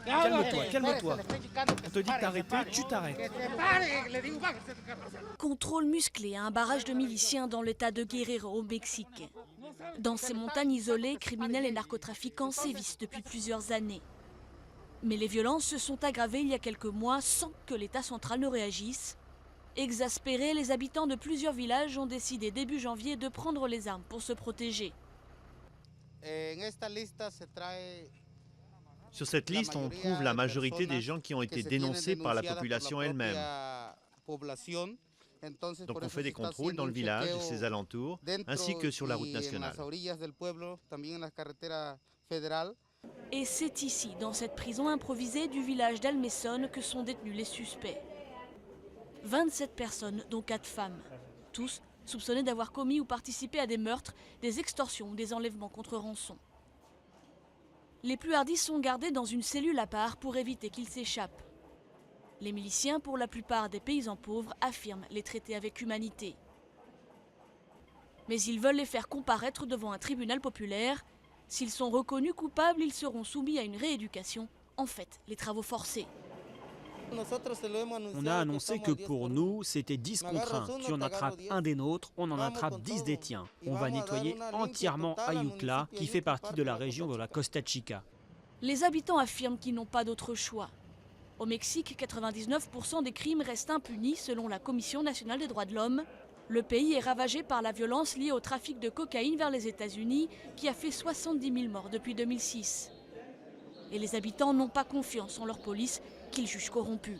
Calme-toi, calme-toi. On te dit d'arrêter, tu t'arrêtes. Contrôle musclé à un barrage de miliciens dans l'état de Guerrero au Mexique. Dans ces montagnes isolées, criminels et narcotrafiquants sévissent depuis plusieurs années. Mais les violences se sont aggravées il y a quelques mois sans que l'État central ne réagisse. Exaspérés, les habitants de plusieurs villages ont décidé début janvier de prendre les armes pour se protéger. Sur cette liste, on trouve la majorité des gens qui ont été dénoncés par la population elle-même. Donc on fait des contrôles dans le village et ses alentours, ainsi que sur la route nationale. Et c'est ici, dans cette prison improvisée du village d'Almesson, que sont détenus les suspects. 27 personnes, dont 4 femmes. Tous soupçonnés d'avoir commis ou participé à des meurtres, des extorsions ou des enlèvements contre rançon. Les plus hardis sont gardés dans une cellule à part pour éviter qu'ils s'échappent. Les miliciens, pour la plupart des paysans pauvres, affirment les traiter avec humanité. Mais ils veulent les faire comparaître devant un tribunal populaire. S'ils sont reconnus coupables, ils seront soumis à une rééducation, en fait, les travaux forcés. On a annoncé que pour nous, c'était 10 contre 1. Si on attrape un des nôtres, on en attrape 10 des tiens. On va nettoyer entièrement Ayutla, qui fait partie de la région de la Costa Chica. Les habitants affirment qu'ils n'ont pas d'autre choix. Au Mexique, 99% des crimes restent impunis selon la Commission nationale des droits de l'homme. Le pays est ravagé par la violence liée au trafic de cocaïne vers les États-Unis, qui a fait 70 000 morts depuis 2006. Et les habitants n'ont pas confiance en leur police, qu'ils jugent corrompue.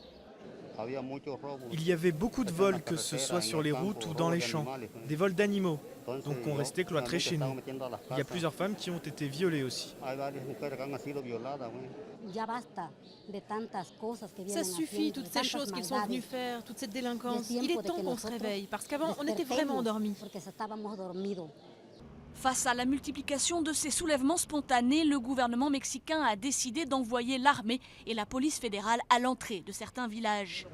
Il y avait beaucoup de vols, que ce soit sur les routes ou dans les champs, des vols d'animaux, donc on restait cloîtrés chez nous. Il y a plusieurs femmes qui ont été violées aussi. Ça suffit, toutes ces choses qu'ils sont venus faire, toute cette délinquance. Il est temps qu'on se réveille, parce qu'avant, on était vraiment endormis. Face à la multiplication de ces soulèvements spontanés, le gouvernement mexicain a décidé d'envoyer l'armée et la police fédérale à l'entrée de certains villages.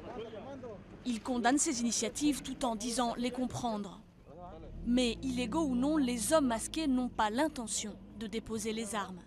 Il condamne ces initiatives tout en disant les comprendre. Mais illégaux ou non, les hommes masqués n'ont pas l'intention de déposer les armes.